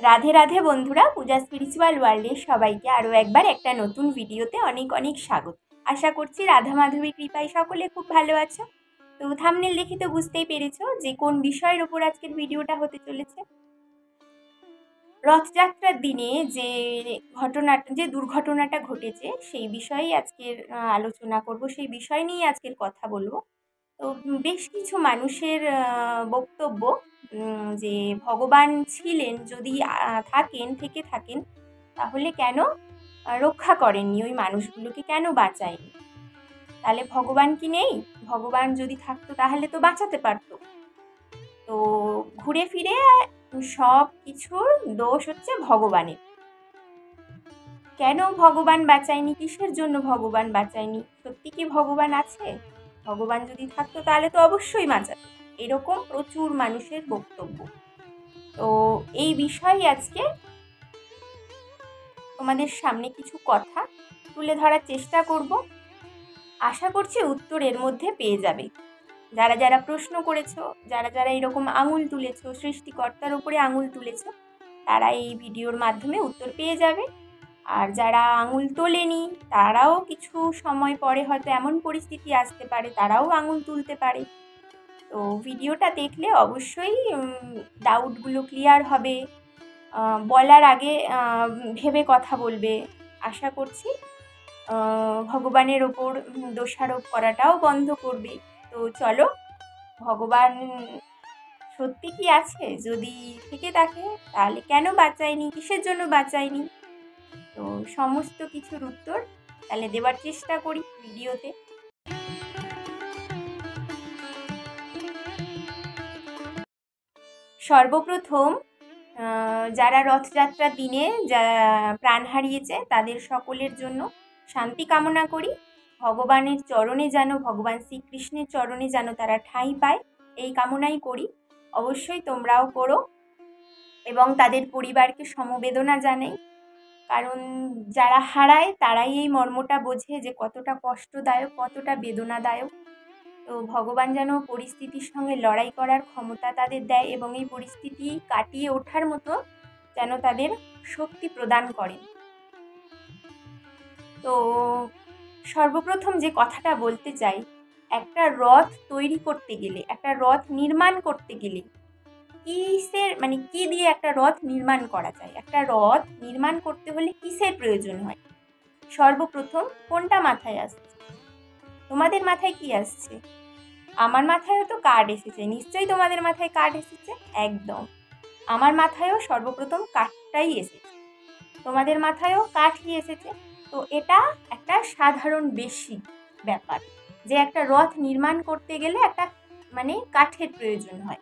রাধে রাধে বন্ধুরা, পূজা স্পিরিচুয়াল ওয়ার্ল্ডে সবাইকে আরও একবার একটা নতুন ভিডিওতে অনেক অনেক স্বাগত। আশা করছি রাধা মাধবীর কৃপায় সকলে খুব ভালো আছো। তো থাম্বনেল দেখে তো বুঝতেই পেরেছো যে কোন বিষয়ের ওপর আজকের ভিডিওটা হতে চলেছে। রথযাত্রার দিনে যে দুর্ঘটনাটা ঘটেছে সেই বিষয়েই আজকের আলোচনা করব, সেই বিষয় নিয়েই আজকের কথা বলবো। তো বেশ কিছু মানুষের বক্তব্য যে ভগবান ছিলেন, যদি থেকে থাকেন, তাহলে কেন রক্ষা করেননি, ওই মানুষগুলোকে কেন বাঁচায়নি? তাহলে ভগবান কি নেই? ভগবান যদি থাকতো তাহলে তো বাঁচাতে পারতো। তো ঘুরে ফিরে সব কিছুর দোষ হচ্ছে ভগবানের। কেন ভগবান বাঁচায়নি? কিসের জন্য ভগবান বাঁচায়নি? সত্যি কি ভগবান আছে? ভগবান যদি থাকতো তাহলে তো অবশ্যই বাঁচাতো। এরকম প্রচুর মানুষের বক্তব্য। তো এই বিষয়ে আজকে তোমাদের সামনে কিছু কথা তুলে ধরার চেষ্টা করব। আশা করছি উত্তর এর মধ্যে পেয়ে যাবে। যারা যারা প্রশ্ন করেছো, যারা যারা এরকম আঙুল তুলেছো, সৃষ্টিকর্তার উপরে আঙুল তুলেছো, তারা এই ভিডিওর মাধ্যমে উত্তর পেয়ে যাবে। আর যারা আঙুল তোলেনি, তারাও কিছু সময় পরে হয়তো এমন পরিস্থিতি আসতে পারে, তারাও আঙুল তুলতে পারে। তো ভিডিওটা দেখলে অবশ্যই ডাউটগুলো ক্লিয়ার হবে। বলার আগে ভেবে কথা বলবে। আশা করছি ভগবানের ওপর দোষারোপ করাটাও বন্ধ করবে। তো চলো, ভগবান সত্যি কি আছে? যদি থেকে থাকে তাহলে কেন বাঁচায়নি, কিসের জন্য বাঁচায়নি? তো সমস্ত কিছুর উত্তর তাহলে দেওয়ার চেষ্টা করি ভিডিওতে। সর্বপ্রথম যারা রথযাত্রার দিনে প্রাণ হারিয়েছে তাদের সকলের জন্য শান্তি কামনা করি। ভগবানের চরণে যেন, ভগবান শ্রীকৃষ্ণের চরণে যেন তারা ঠাঁই পায়, এই কামনাই করি। অবশ্যই তোমরাও করো এবং তাদের পরিবারকে সমবেদনা জানাই। কারণ যারা হারায় তারাই এই মর্মটা বোঝে যে কতটা কষ্টদায়ক, কতটা বেদনাদায়ক। তো ভগবান যেন পরিস্থিতির সঙ্গে লড়াই করার ক্ষমতা তাদের দেয় এবং এই পরিস্থিতি কাটিয়ে ওঠার মতো যেন তাদের শক্তি প্রদান করেন। তো সর্বপ্রথম যে কথাটা বলতে চাই, একটা রথ তৈরি করতে গেলে, একটা রথ নির্মাণ করতে গেলে কি দিয়ে একটা রথ নির্মাণ করা যায়? একটা রথ নির্মাণ করতে হলে কিসের প্রয়োজন হয়? সর্বপ্রথম কোনটা মাথায় আসছে? তোমাদের মাথায় কি আসছে? আমার মাথায়ও তো কাঠ এসেছে, নিশ্চয়ই তোমাদের মাথায় কাঠ এসেছে। একদম, আমার মাথায়ও সর্বপ্রথম কাঠটাই এসেছে, তোমাদের মাথায়ও কাঠই এসেছে। তো এটা একটা সাধারণ বেসিক ব্যাপার যে একটা রথ নির্মাণ করতে গেলে একটা কাঠের প্রয়োজন হয়।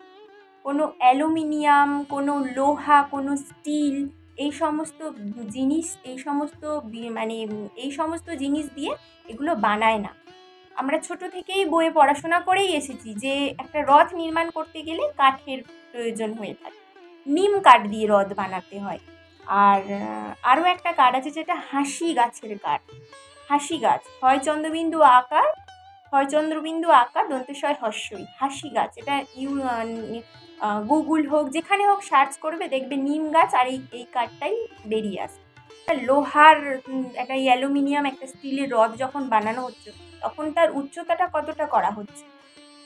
কোনো অ্যালুমিনিয়াম, কোনো লোহা, কোনো স্টিল, এই সমস্ত জিনিস, এই সমস্ত জিনিস দিয়ে এগুলো বানায় না। আমরা ছোট থেকেই বইয়ে পড়াশোনা করেই এসেছি যে একটা রথ নির্মাণ করতে গেলে কাঠের প্রয়োজন হয়ে থাকে। নিম কাঠ দিয়ে রথ বানাতে হয়। আর আরও একটা কাঠ আছে যেটা হাসি গাছের কাঠ। হাসি গাছ, হয় চন্দ্রবিন্দু আকার, দন্তেশ্বয় হস্যই, হাসি গাছ। এটা গুগল হোক, যেখানে হোক সার্চ করবে, দেখবে নিম গাছ আর এই কাঠটাই বেরিয়ে আসে। লোহার একটা অ্যালুমিনিয়াম, একটা স্টিলের রথ যখন বানানো হচ্ছে, তখন তার উচ্চতাটা কতটা করা হচ্ছে?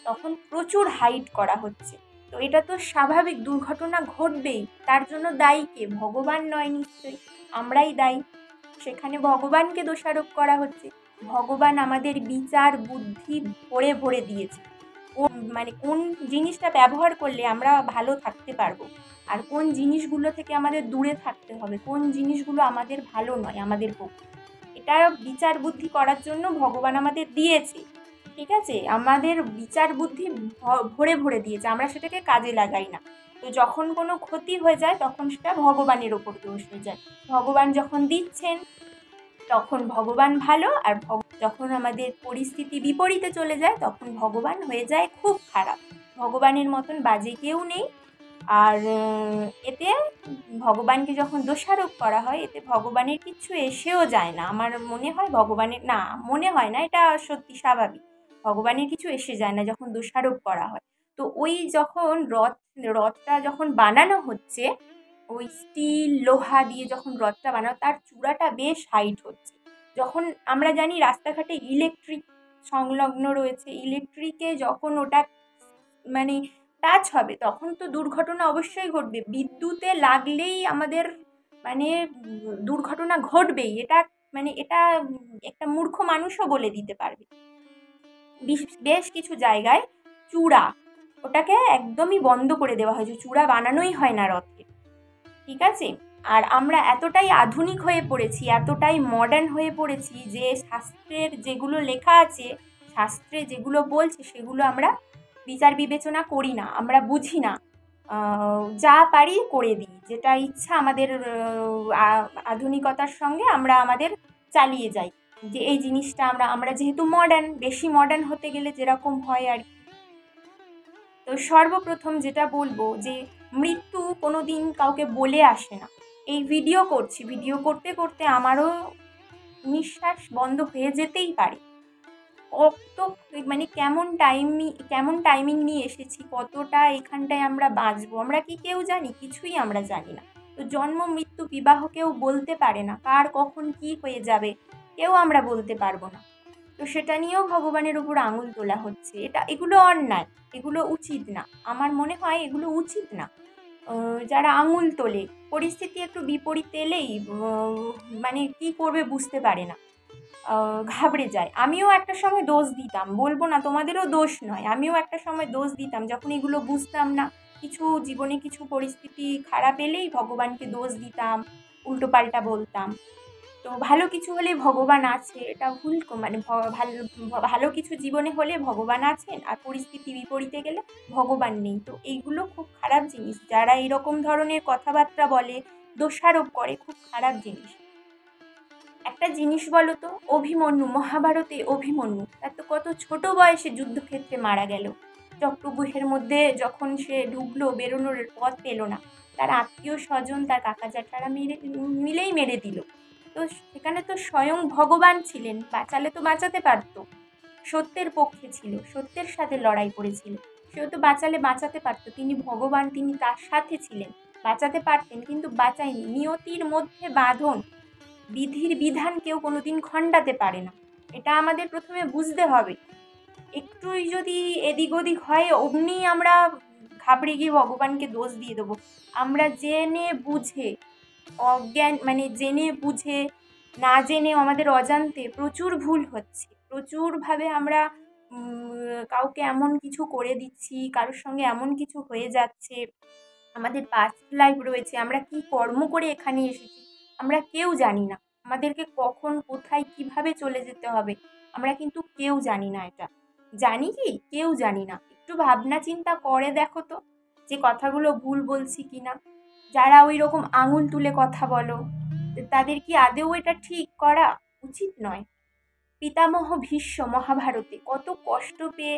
তখন প্রচুর হাইট করা হচ্ছে। তো এটা তো স্বাভাবিক, দুর্ঘটনা ঘটবেই। তার জন্য দায়ী কে? ভগবান নয় নিশ্চয়ই, আমরাই দায়ী। সেখানে ভগবানকে দোষারোপ করা হচ্ছে। ভগবান আমাদের বিচার বুদ্ধি ভরে ভরে দিয়েছে। কোন জিনিসটা ব্যবহার করলে আমরা ভালো থাকতে পারবো, আর কোন জিনিসগুলো থেকে আমাদের দূরে থাকতে হবে, কোন জিনিসগুলো আমাদের ভালো নয় আমাদের পক্ষে, এটা বিচার বুদ্ধি করার জন্য ভগবান আমাদের দিয়েছে। ঠিক আছে, আমাদের বিচার বুদ্ধি ভরে ভরে দিয়েছে, আমরা সেটাকে কাজে লাগাই না। তো যখন কোনো ক্ষতি হয়ে যায় তখন সেটা ভগবানের ওপর দোষ হয়ে যায়। ভগবান যখন দিচ্ছেন তখন ভগবান ভালো, আর যখন আমাদের পরিস্থিতি বিপরীতে চলে যায় তখন ভগবান হয়ে যায় খুব খারাপ। ভগবানের মতন বাজে কেউ নেই। আর এতে ভগবানকে যখন দোষারোপ করা হয়, এতে ভগবানের কিচ্ছু এসেও যায় না। আমার মনে হয় ভগবানের, না মনে হয় না, এটা সত্যি স্বাভাবিক, ভগবানের কিছু এসে যায় না যখন দোষারোপ করা হয়। তো ওই যখন রথটা যখন বানানো হচ্ছে, ওই স্টিল লোহা দিয়ে যখন রথটা বানানো, তার চূড়াটা বেশ হাইট হচ্ছে। যখন আমরা জানি রাস্তাঘাটে ইলেকট্রিক সংলগ্ন রয়েছে, ইলেকট্রিকে যখন ওটা মানে টাচ হবে তখন তো দুর্ঘটনা অবশ্যই ঘটবে। বিদ্যুতে লাগলেই আমাদের মানে দুর্ঘটনা ঘটবেই। এটা মানে এটা একটা মূর্খ মানুষও বলে দিতে পারবে। বেশ কিছু জায়গায় চূড়া ওটাকে একদমই বন্ধ করে দেওয়া হয়েছে, চূড়া বানানোই হয় না রথে, ঠিক আছে? আর আমরা এতটাই আধুনিক হয়ে পড়েছি, এতটাই মডার্ন হয়ে পড়েছি যে শাস্ত্রের যেগুলো লেখা আছে, শাস্ত্রে যেগুলো বলছে সেগুলো আমরা বিচার বিবেচনা করি না, আমরা বুঝি না। যা পারি করে দিই, যেটা ইচ্ছা আমাদের আধুনিকতার সঙ্গে আমরা আমাদের চালিয়ে যাই। যে এই জিনিসটা আমরা আমরা যেহেতু মডার্ন, বেশি মডার্ন হতে গেলে যেরকম হয় আর কি। তো সর্বপ্রথম যেটা বলবো যে মৃত্যু কোনো দিন কাউকে বলে আসে না। এই ভিডিও করছি, ভিডিও করতে করতে আমারও নিঃশ্বাস বন্ধ হয়ে যেতেই পারে। কত মানে কেমন টাইমিং নিয়ে এসেছি, কতটা এখানটায় আমরা বাঁচবো, আমরা কি কেউ জানি? কিছুই আমরা জানি না। তো জন্ম মৃত্যু বিবাহ কেউ বলতে পারে না, কার কখন কি হয়ে যাবে কেউ আমরা বলতে পারবো না। তো সেটা নিয়েও ভগবানের উপর আঙুল তোলা হচ্ছে। এগুলো অন্যায়, এগুলো উচিত না। আমার মনে হয় এগুলো উচিত না। যারা আঙুল তোলে, পরিস্থিতি একটু বিপরীত এলেই মানে কি করবে বুঝতে পারে না, ঘাবড়ে যায়। আমিও একটা সময় দোষ দিতাম, বলবো না তোমাদেরও দোষ নয়, আমিও একটা সময় দোষ দিতাম যখন এগুলো বুঝতাম না। কিছু জীবনে কিছু পরিস্থিতি খারাপ এলেই ভগবানকে দোষ দিতাম, উল্টোপাল্টা বলতাম। তো ভালো কিছু হলে ভগবান আছে, এটা ভুল মানে ভালো কিছু জীবনে হলে ভগবান আছেন, আর পরিস্থিতি বিপরীতে গেলে ভগবান নেই। তো এইগুলো খুব খারাপ জিনিস, যারা এরকম ধরনের কথাবার্তা বলে, দোষারোপ করে, খুব খারাপ জিনিস। একটা জিনিস বলো তো, অভিমন্যু, মহাভারতে অভিমন্যু তার তো কত ছোট বয়সে যুদ্ধক্ষেত্রে মারা গেল। চক্রব্যূহের মধ্যে যখন সে ঢুকলো, বেরোনোর পথ পেল না, তার আত্মীয় স্বজন, তার কাকা জ্যাঠারা মিলেই মেরে দিল। তো সেখানে তো স্বয়ং ভগবান ছিলেন, বাঁচালে তো বাঁচাতে পারতো। সত্যের পক্ষে ছিল, সত্যের সাথে লড়াই করেছিল, সেও তো বাঁচালে বাঁচাতে পারতো। তিনি ভগবান, তিনি তার সাথে ছিলেন, বাঁচাতে পারতেন, কিন্তু বাঁচায়নি। নিয়তির মধ্যে বাঁধন, বিধির বিধান কেউ কোনোদিন খণ্ডাতে পারে না, এটা আমাদের প্রথমে বুঝতে হবে। একটুই যদি এদিক ওদিক হয় অমনি আমরা ঘাবড়ে গিয়ে ভগবানকে দোষ দিয়ে দেবো। আমরা জেনে বুঝে, অজ্ঞান মানে জেনে বুঝে না জেনেও আমাদের অজান্তে প্রচুর ভুল হচ্ছে, প্রচুরভাবে আমরা কাউকে এমন কিছু করে দিচ্ছি, কারোর সঙ্গে এমন কিছু হয়ে যাচ্ছে। আমাদের পাস্ট লাইফ রয়েছে, আমরা কি কর্ম করে এখানে এসেছি আমরা কেউ জানি না। আমাদেরকে কখন কোথায় কিভাবে চলে যেতে হবে আমরা কিন্তু কেউ জানি না। এটা জানি কি? কেউ জানি না। একটু ভাবনা চিন্তা করে দেখো তো যে কথাগুলো ভুল বলছি কি না। যারা ওই রকম আঙুল তুলে কথা বলো, তাদের কি আদৌ এটা ঠিক করা উচিত নয়? পিতামহ ভীষ্ম মহাভারতে কত কষ্ট পেয়ে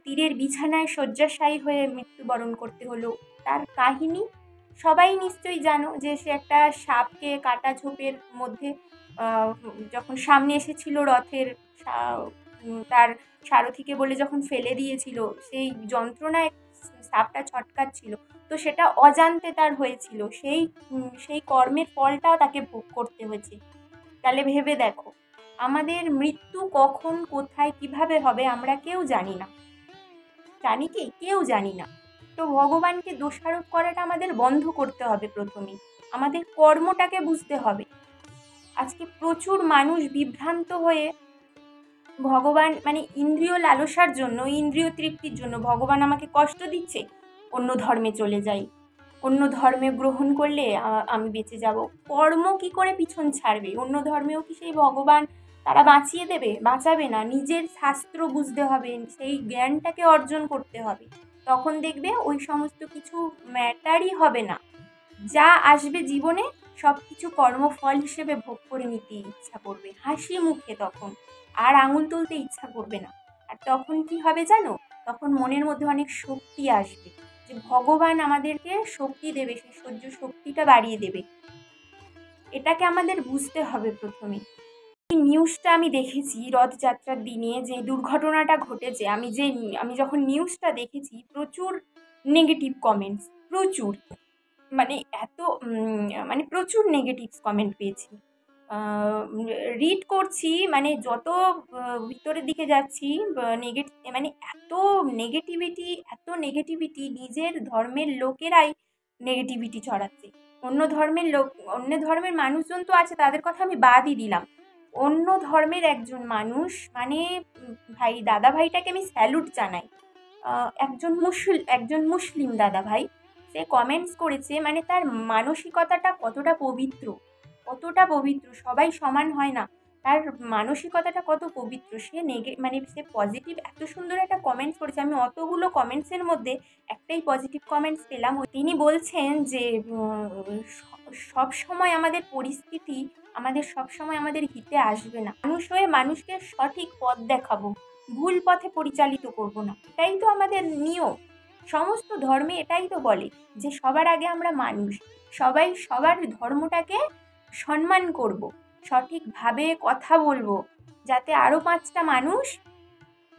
তীরের বিছানায় শয্যাশায়ী হয়ে মৃত্যুবরণ করতে হলো, তার কাহিনী সবাই নিশ্চয়ই জানো। যে সে একটা সাপকে কাটা ঝোপের মধ্যে যখন সামনে এসেছিল রথের, তার সারথিকে বলে যখন ফেলে দিয়েছিল, সেই যন্ত্রণায় সাপটা ছটকাচ্ছিল। তো সেটা অজান্তে তার হয়েছিল, সেই কর্মের ফলটাও তাকে ভোগ করতে হয়েছে। তাহলে ভেবে দেখো, আমাদের মৃত্যু কখন কোথায় কিভাবে হবে আমরা কেউ জানি না। জানি কি? কেউ জানি না। তো ভগবানকে দোষারোপ করাটা আমাদের বন্ধ করতে হবে। প্রথমেই আমাদের কর্মটাকে বুঝতে হবে। আজকে প্রচুর মানুষ বিভ্রান্ত হয়ে ভগবান মানে ইন্দ্রিয় লালসার জন্য, ইন্দ্রিয় তৃপ্তির জন্য ভগবান আমাকে কষ্ট দিচ্ছে, অন্য ধর্মে চলে যাই, অন্য ধর্মে গ্রহণ করলে আমি বেঁচে যাব। কর্ম কি করে পিছন ছাড়বে? অন্য ধর্মেও কি সেই ভগবান তারা বাঁচিয়ে দেবে? বাঁচাবে না। নিজের শাস্ত্র বুঝতে হবে, সেই জ্ঞানটাকে অর্জন করতে হবে। তখন দেখবে ওই সমস্ত কিছু ম্যাটারই হবে না। যা আসবে জীবনে সব কিছু কর্মফল হিসেবে ভোগ করে নিতে ইচ্ছা করবে হাসি মুখে, তখন আর আঙুল তুলতে ইচ্ছা করবে না। আর তখন কি হবে জানো? তখন মনের মধ্যে অনেক শক্তি আসবে, যে ভগবান আমাদেরকে শক্তি দেবে, সেই সহ্য শক্তিটা বাড়িয়ে দেবে। এটাকে আমাদের বুঝতে হবে প্রথমে। এই নিউজটা আমি দেখেছি রথযাত্রার দিনে যে দুর্ঘটনাটা ঘটেছে, আমি যখন নিউজটা দেখেছি প্রচুর নেগেটিভ কমেন্টস, প্রচুর। মানে এত মানে প্রচুর নেগেটিভস কমেন্ট পেয়েছি। রিড করছি, মানে যত ভিতরের দিকে যাচ্ছি মানে এত নেগেটিভিটি নিজের ধর্মের লোকেরাই নেগেটিভিটি ছড়াচ্ছে। অন্য ধর্মের মানুষজন তো আছে, তাদের কথা আমি বাদই দিলাম। অন্য ধর্মের একজন মানুষ, মানে ভাই দাদা ভাইটাকে আমি স্যালুট জানাই। একজন মুসলিম দাদা ভাই, সে কমেন্টস করেছে, মানে তার মানসিকতাটা কতটা পবিত্র, সবাই সমান হয় না, তার মানসিকতাটা কত পবিত্র। মানে সে পজিটিভ এত সুন্দর একটা কমেন্টস করেছে। আমি অতগুলো কমেন্টসের মধ্যে একটাই পজিটিভ কমেন্টস পেলাম। তিনি বলছেন যে সব সময় আমাদের হিতে আসবে না, মানুষ হয়ে মানুষকে সঠিক পথ দেখাবো, ভুল পথে পরিচালিত করব না, এটাই তো আমাদের নিয়ম। সমস্ত ধর্মে এটাই তো বলে যে সবার আগে আমরা মানুষ, সবাই সবার ধর্মটাকে সম্মান করব, সঠিকভাবে কথা বলবো, যাতে আরও 5টা মানুষ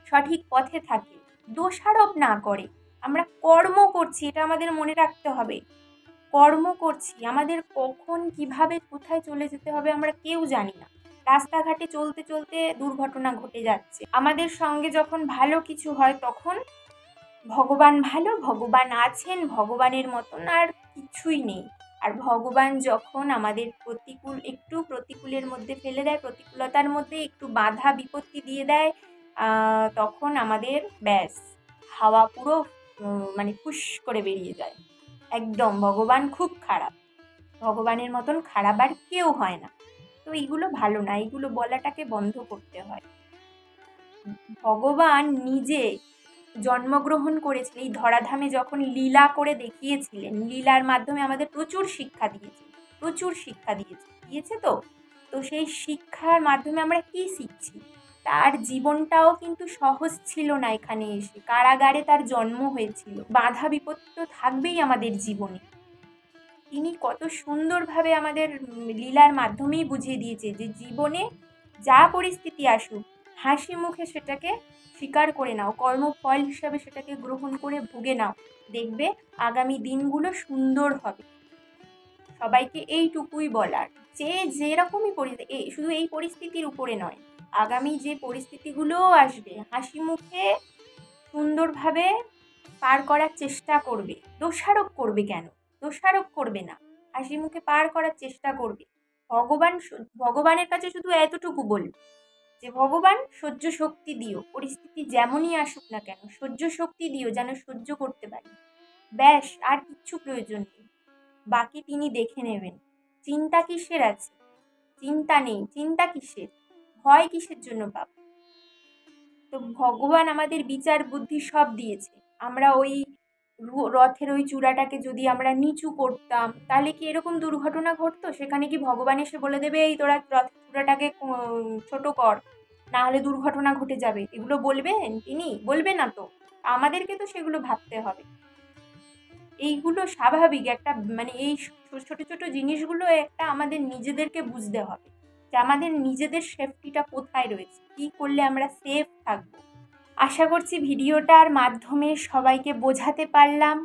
সঠিক পথে থাকে, দোষারোপ না করে। আমরা কর্ম করছি, এটা আমাদের মনে রাখতে হবে। কর্ম করছি, আমাদের কখন কিভাবে কোথায় চলে যেতে হবে আমরা কেউ জানি না। রাস্তাঘাটে চলতে চলতে দুর্ঘটনা ঘটে যাচ্ছে। আমাদের সঙ্গে যখন ভালো কিছু হয় তখন ভগবান ভালো, ভগবান আছেন, ভগবানের মতন আর কিছুই নেই। আর ভগবান যখন আমাদের প্রতিকূলের মধ্যে ফেলে দেয়, প্রতিকূলতার মধ্যে একটু বাধা বিপত্তি দিয়ে দেয়, তখন আমাদের ব্যাস হাওয়া পুরো মানে ফুস করে বেরিয়ে যায়। একদম ভগবান খুব খারাপ, ভগবানের মতন খারাপ আর কেউ হয় না। তো এইগুলো ভালো না, এইগুলো বলাটাকে বন্ধ করতে হয়। ভগবান নিজে জন্মগ্রহণ করেছিলেন এই ধরাধামে, যখন লীলা করে দেখিয়েছিলেন, লীলার মাধ্যমে আমাদের প্রচুর শিক্ষা দিয়েছে তো সেই শিক্ষার মাধ্যমে আমরা কি শিখছি? তার জীবনটাও কিন্তু সহজ ছিল না। এখানে এসে কারাগারে তার জন্ম হয়েছিল, বাধা বিপত্তি তো থাকবেই আমাদের জীবনে। তিনি কত সুন্দরভাবে আমাদের লীলার মাধ্যমেই বুঝিয়ে দিয়েছে যে জীবনে যা পরিস্থিতি আসুক, হাসি মুখে সেটাকে স্বীকার করে নাও, কর্মফল হিসাবে সেটাকে গ্রহণ করে ভুগে নাও, দেখবে আগামী দিনগুলো সুন্দর হবে। সবাইকে এইটুকুই বলার, যে যেরকমই শুধু এই পরিস্থিতির উপরে নয়, আগামী যে পরিস্থিতিগুলোও আসবে, হাসি মুখে সুন্দরভাবে পার করার চেষ্টা করবে। দোষারোপ করবে না, হাসি মুখে পার করার চেষ্টা করবে। ভগবানের কাছে শুধু এতটুকু বলবে যে ভগবান সহ্য শক্তি দিও, পরিস্থিতি যেমনই আসুক না কেন সহ্য শক্তি দিও, যেন সহ্য করতে পারি। ব্যাস, আর কিচ্ছু প্রয়োজন নেই, বাকি তিনি দেখে নেবেন। চিন্তা কিসের আছে? চিন্তা নেই, চিন্তা কিসের? ভয় কিসের জন্য পাব? তো ভগবান আমাদের বিচার বুদ্ধি সব দিয়েছে। আমরা ওই রথের ওই চূড়াটাকে যদি আমরা নিচু করতাম, তাহলে কি এরকম দুর্ঘটনা ঘটতো? সেখানে কি ভগবান এসে বলে দেবে এই তোরা রথের চূড়াটাকে ছোট কর, না হলে দুর্ঘটনা ঘটে যাবে? এগুলো বলবেন তিনি? বলবে না তো। আমাদেরকে তো সেগুলো ভাবতে হবে। এইগুলো স্বাভাবিক একটা, মানে এই ছোট ছোট জিনিসগুলো একটা আমাদের নিজেদেরকে বুঝতে হবে যে আমাদের নিজেদের সেফটিটা কোথায় রয়েছে, কী করলে আমরা সেফ থাকবো। আশা করছি ভিডিওটার মাধ্যমে সবাইকে বোঝাতে পারলাম।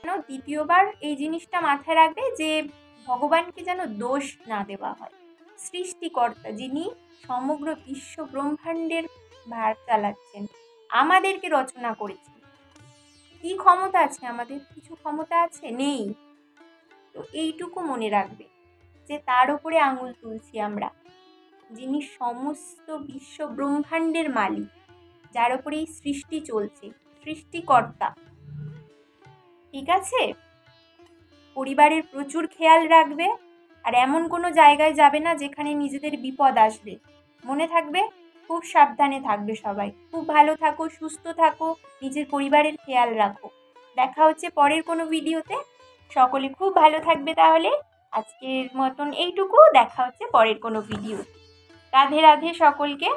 যেন দ্বিতীয়বার এই জিনিসটা মাথায় রাখবে যে ভগবানকে যেন দোষ না দেওয়া হয়। সৃষ্টিকর্তা, যিনি সমগ্র বিশ্ব ব্রহ্মাণ্ডের ভার চালাচ্ছেন, আমাদেরকে রচনা করেছেন, কি ক্ষমতা আছে আমাদের? কিছু ক্ষমতা আছে? নেই। তো এইটুকু মনে রাখবে যে তার উপরে আঙুল তুলছি আমরা, যিনি সমস্ত বিশ্ব ব্রহ্মাণ্ডের মালিক, যার উপরে এই সৃষ্টি চলছে, সৃষ্টিকর্তা। ঠিক আছে? পরিবারের প্রচুর খেয়াল রাখবে, আর এমন কোনো জায়গায় যাবে না যেখানে নিজেদের বিপদ আসবে। মনে থাকবে, খুব সাবধানে থাকবে সবাই। খুব ভালো থাকো, সুস্থ থাকো, নিজের পরিবারের খেয়াল রাখো। দেখা হচ্ছে পরের কোনো ভিডিওতে। সকলে খুব ভালো থাকবে তাহলে। আজকের মতন এইটুকু, দেখা হচ্ছে পরের কোনো ভিডিও। রাধে রাধে সকলকে।